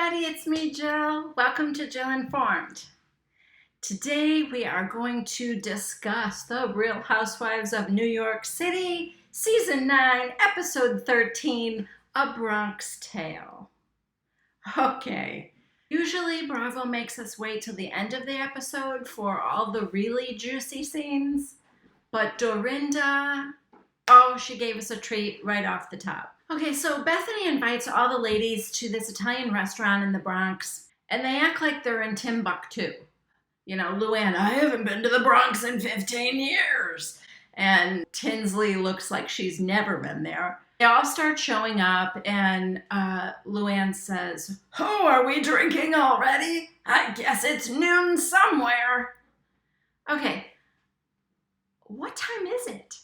everybody, it's me, Jill. Welcome to Jill Informed. Today we are going to discuss the Real Housewives of New York City, Season 9, Episode 13, A Bronx Tale. Okay, usually Bravo makes us wait till the end of the episode for all the really juicy scenes, but Dorinda, she gave us a treat right off the top. Okay, so Bethany invites all the ladies to this Italian restaurant in the Bronx, and they act like they're in Timbuktu. You know, Luann, I haven't been to the Bronx in 15 years. And Tinsley looks like she's never been there. They all start showing up, and Luann says, "Oh, are we drinking already? I guess it's noon somewhere." Okay, what time is it?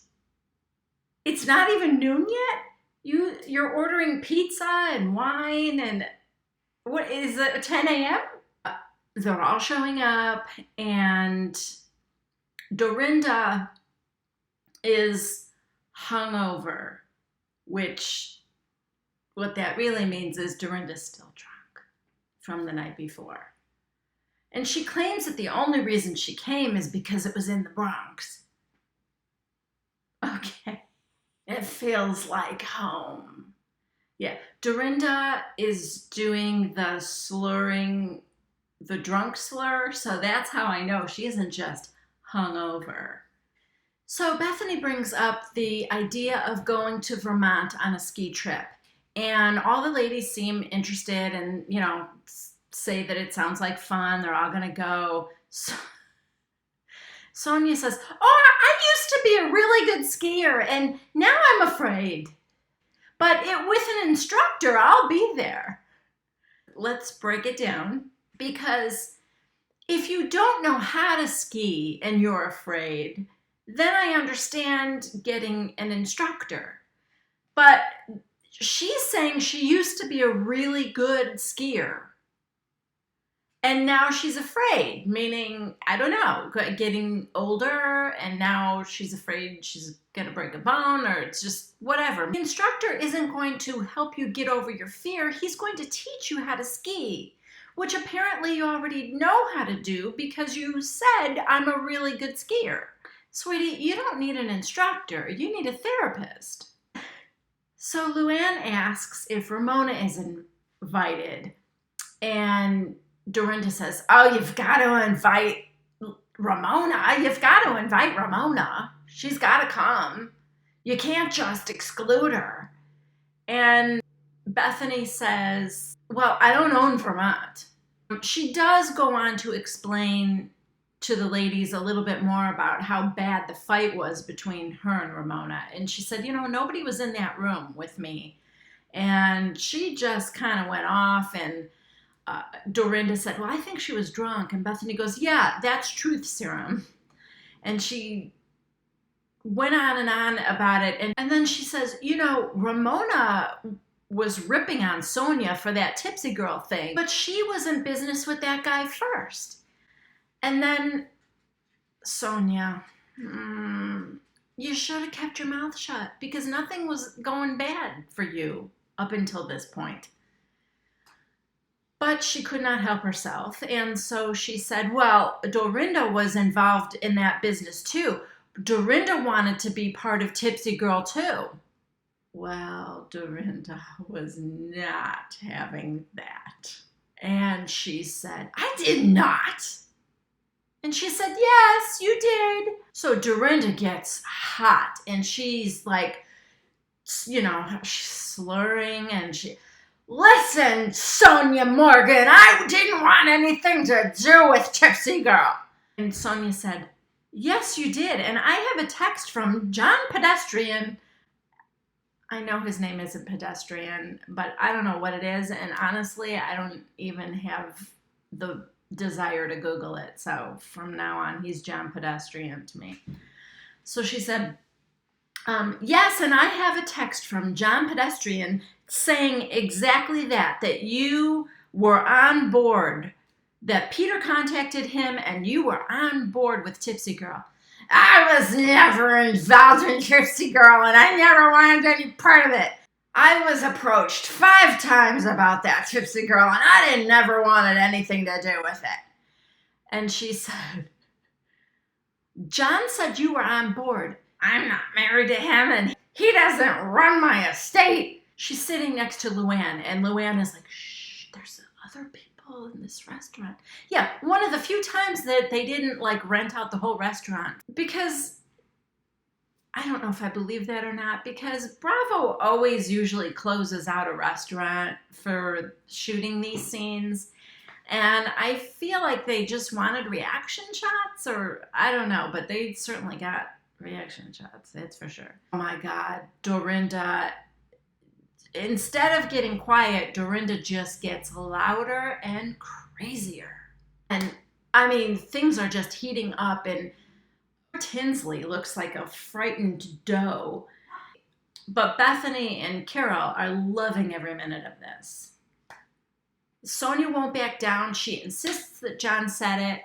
It's not even noon yet? You're ordering pizza and wine, and what is it, 10 a.m.? They're all showing up, and Dorinda is hungover, which what that really means is Dorinda's still drunk from the night before. And she claims that the only reason she came is because it was in the Bronx. Okay. It feels like home. Yeah, Dorinda is doing the slurring, the drunk slur, so that's how I know she isn't just hungover. So Bethany brings up the idea of going to Vermont on a ski trip, and all the ladies seem interested and, say that it sounds like fun. They're all gonna go. So Sonia says, I used to be a really good skier, and now I'm afraid. But with an instructor, I'll be there. Let's break it down, because if you don't know how to ski and you're afraid, then I understand getting an instructor. But she's saying she used to be a really good skier. And now she's afraid, meaning, I don't know, getting older, and now she's afraid she's going to break a bone, or it's just whatever. The instructor isn't going to help you get over your fear. He's going to teach you how to ski, which apparently you already know how to do because you said, I'm a really good skier. Sweetie, you don't need an instructor. You need a therapist. So Luann asks if Ramona is invited, and Dorinda says, you've got to invite Ramona. You've got to invite Ramona. She's got to come. You can't just exclude her. And Bethany says, well, I don't own Vermont. She does go on to explain to the ladies a little bit more about how bad the fight was between her and Ramona. And she said, nobody was in that room with me. And she just kind of went off, and Dorinda said, well, I think she was drunk. And Bethany goes, yeah, that's truth serum. And she went on and on about it. And then she says, Ramona was ripping on Sonia for that tipsy girl thing, but she was in business with that guy first. And then Sonia, you should have kept your mouth shut, because nothing was going bad for you up until this point. But she could not help herself, and so she said, well, Dorinda was involved in that business too. Dorinda wanted to be part of Tipsy Girl too. Well, Dorinda was not having that. And she said, I did not. And she said, yes, you did. So Dorinda gets hot, and she's like, she's slurring, and listen, Sonia Morgan, I didn't want anything to do with Tipsy Girl. And Sonia said, yes, you did. And I have a text from John Pedestrian. I know his name isn't Pedestrian, but I don't know what it is. And honestly, I don't even have the desire to Google it. So from now on, he's John Pedestrian to me. So she said, yes, and I have a text from John Pedestrian saying exactly that you were on board, that Peter contacted him and you were on board with Tipsy Girl. I was never involved in Tipsy Girl, and I never wanted any part of it. I was approached 5 times about that tipsy girl, and I didn't never wanted anything to do with it. And she said, John said you were on board. I'm not married to him, and he doesn't run my estate. She's sitting next to Luann, and Luann is like, shh, there's other people in this restaurant. Yeah, one of the few times that they didn't like rent out the whole restaurant. Because I don't know if I believe that or not, because Bravo always usually closes out a restaurant for shooting these scenes. And I feel like they just wanted reaction shots, or I don't know, but they certainly got reaction shots, that's for sure. Oh my God, Dorinda, instead of getting quiet, Dorinda just gets louder and crazier. And I mean, things are just heating up, and Tinsley looks like a frightened doe. But Bethany and Carol are loving every minute of this. Sonia won't back down. She insists that John said it.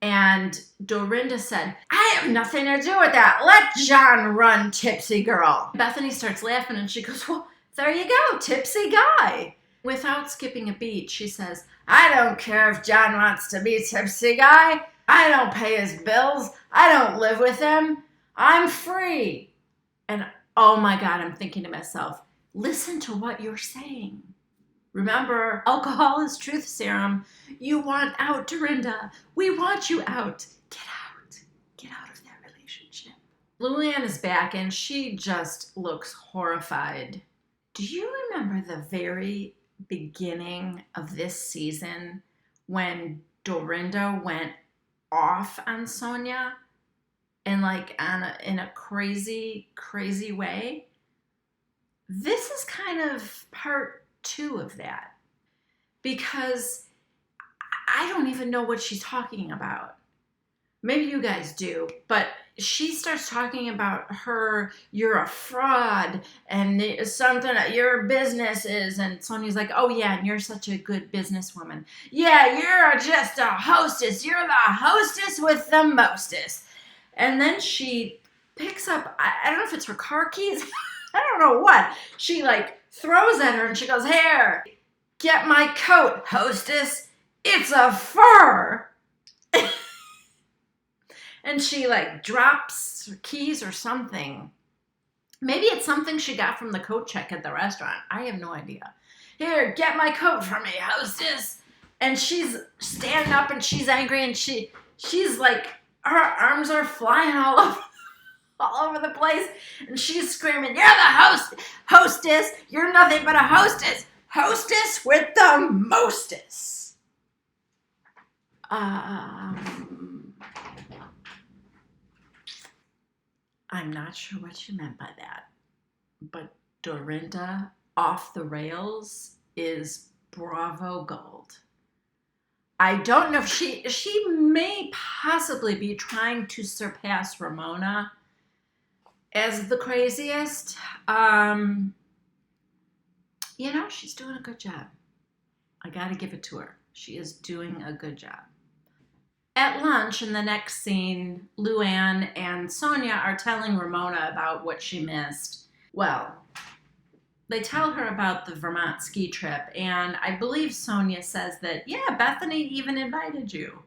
And Dorinda said, I have nothing to do with that. Let John run, tipsy girl. Bethany starts laughing and she goes, well, there you go, tipsy guy. Without skipping a beat, she says, I don't care if John wants to be tipsy guy. I don't pay his bills. I don't live with him. I'm free. And oh my God, I'm thinking to myself, listen to what you're saying. Remember, alcohol is truth serum. You want out, Dorinda. We want you out. Get out. Get out of that relationship. Luann is back and she just looks horrified. Do you remember the very beginning of this season when Dorinda went off on Sonia and like in a crazy, crazy way? This is kind of part 2 of that, because I don't even know what she's talking about. Maybe you guys do, but she starts talking about you're a fraud and something that your business is, and Sonia's like, oh yeah, and you're such a good businesswoman. Yeah, you're just a hostess. You're the hostess with the mostest. And then she picks up, I don't know if it's her car keys, I don't know what. She like throws at her and she goes, here, get my coat, hostess. It's a fur. And she like drops her keys or something. Maybe it's something she got from the coat check at the restaurant. I have no idea. Here, get my coat for me, hostess. And she's standing up and she's angry and she's like, her arms are flying all over the place, and she's screaming, you're the hostess, you're nothing but a hostess with the mostest. I'm not sure what she meant by that, but Dorinda off the rails is Bravo gold. I don't know if she may possibly be trying to surpass Ramona as the craziest. She's doing a good job. I gotta give it to her. She is doing a good job. At lunch in the next scene, Luann and Sonia are telling Ramona about what she missed. Well, they tell her about the Vermont ski trip, and I believe Sonia says that, yeah, Bethany even invited you.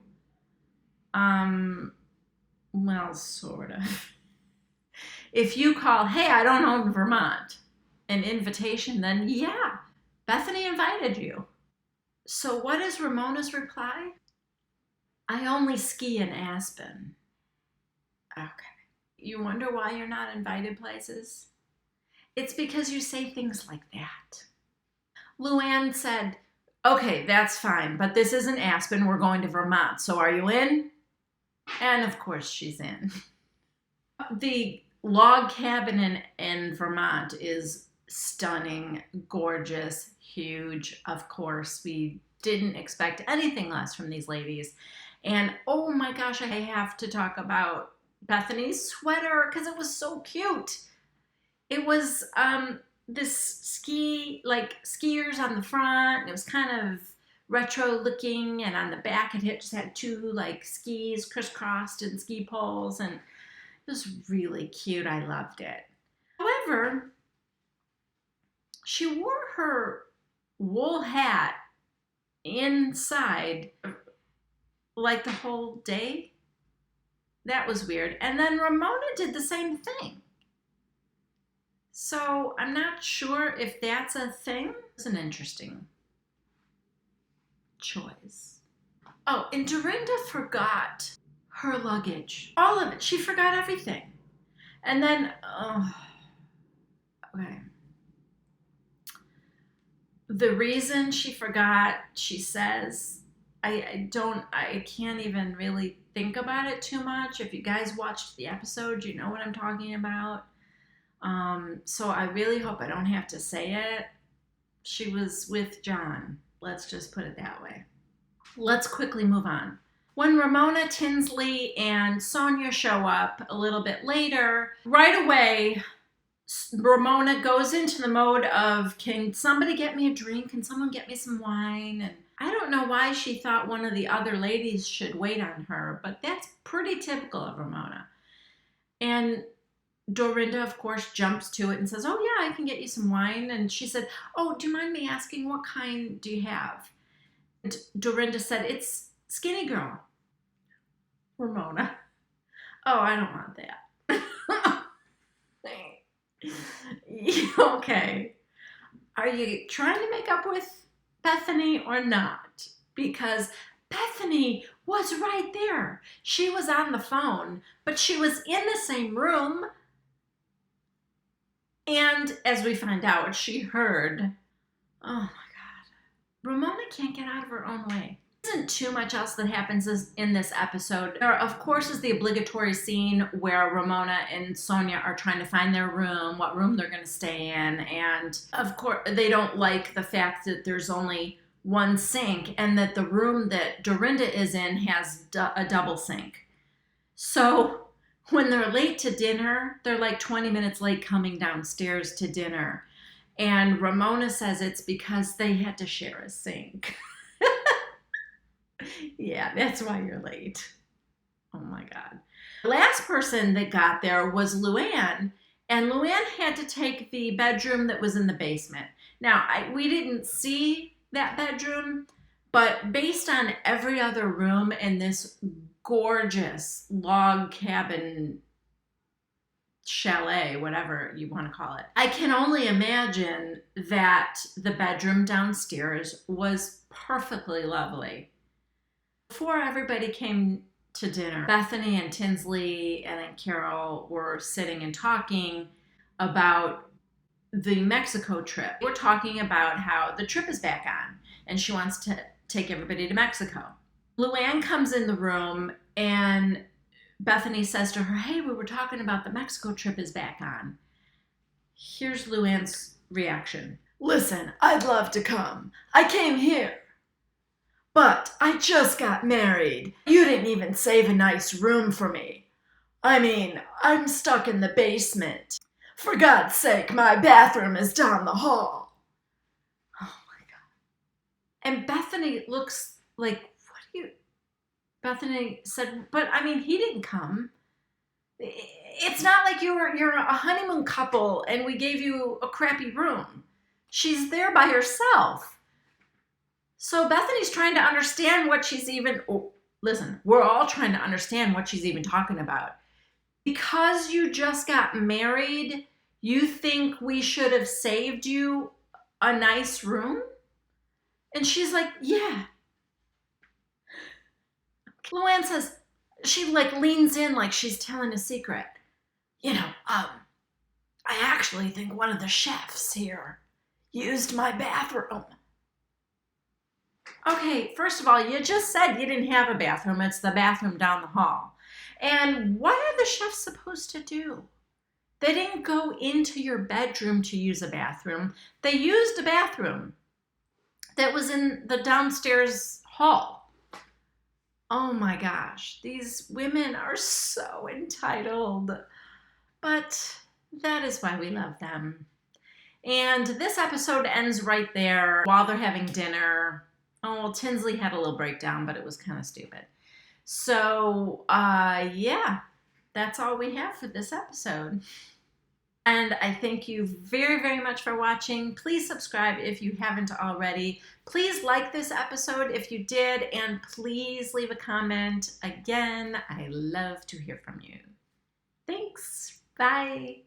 Well, sort of. If you call, hey, I don't own Vermont, an invitation, then yeah, Bethany invited you. So what is Ramona's reply? I only ski in Aspen. Okay. You wonder why you're not invited places? It's because you say things like that. Luann said, okay, that's fine, but this isn't Aspen. We're going to Vermont. So are you in? And of course she's in. The log cabin in Vermont is stunning, gorgeous, huge. Of course, we didn't expect anything less from these ladies. And oh my gosh, I have to talk about Bethany's sweater because it was so cute. It was this skiers on the front. And it was kind of retro looking, and on the back it just had 2 like skis crisscrossed and ski poles, and it was really cute. I loved it. However, She wore her wool hat inside like the whole day. That was weird. And then Ramona did the same thing. So I'm not sure if that's a thing. It's an interesting choice. Oh, and Dorinda forgot her luggage. All of it. She forgot everything. And then, okay. The reason she forgot, she says, I can't even really think about it too much. If you guys watched the episode, you know what I'm talking about. So I really hope I don't have to say it. She was with John. Let's just put it that way. Let's quickly move on. When Ramona, Tinsley, and Sonia show up a little bit later, right away, Ramona goes into the mode of, can somebody get me a drink? Can someone get me some wine? And I don't know why she thought one of the other ladies should wait on her, but that's pretty typical of Ramona. And Dorinda, of course, jumps to it and says, oh, yeah, I can get you some wine. And she said, oh, do you mind me asking, what kind do you have? And Dorinda said, it's Skinny Girl. Ramona, oh, I don't want that. Okay. Are you trying to make up with Bethany or not? Because Bethany was right there. She was on the phone, but she was in the same room. And as we find out, she heard, oh my God, Ramona can't get out of her own way. There isn't too much else that happens in this episode. There, of course, is the obligatory scene where Ramona and Sonia are trying to find their room, what room they're going to stay in. And of course, they don't like the fact that there's only one sink and that the room that Dorinda is in has a double sink. So when they're late to dinner, they're like 20 minutes late coming downstairs to dinner. And Ramona says it's because they had to share a sink. Yeah, that's why you're late. Oh my God. The last person that got there was Luann, and Luann had to take the bedroom that was in the basement. Now, we didn't see that bedroom, but based on every other room in this gorgeous log cabin chalet, whatever you want to call it, I can only imagine that the bedroom downstairs was perfectly lovely. Before everybody came to dinner, Bethany and Tinsley and Carol were sitting and talking about the Mexico trip. We're talking about how the trip is back on and she wants to take everybody to Mexico. Luann comes in the room and Bethany says to her, hey, we were talking about the Mexico trip is back on. Here's Luann's reaction. Listen, I'd love to come. I came here. But I just got married. You didn't even save a nice room for me. I mean, I'm stuck in the basement. For God's sake, my bathroom is down the hall. Oh my God. And Bethany looks like, what do you... Bethany said, but I mean, he didn't come. It's not like you're a honeymoon couple and we gave you a crappy room. She's there by herself. So Bethany's trying to understand what she's even... Oh, listen, we're all trying to understand what she's even talking about. Because you just got married, you think we should have saved you a nice room? And she's like, yeah. Luann says, she like leans in like she's telling a secret. You know, I actually think one of the chefs here used my bathroom. Okay, first of all, you just said you didn't have a bathroom. It's the bathroom down the hall. And what are the chefs supposed to do? They didn't go into your bedroom to use a bathroom. They used a bathroom that was in the downstairs hall. Oh my gosh, these women are so entitled. But that is why we love them. And this episode ends right there while they're having dinner. Oh, well, Tinsley had a little breakdown, but it was kind of stupid. So, yeah, that's all we have for this episode. And I thank you very, very much for watching. Please subscribe if you haven't already. Please like this episode if you did, and please leave a comment. Again, I love to hear from you. Thanks. Bye.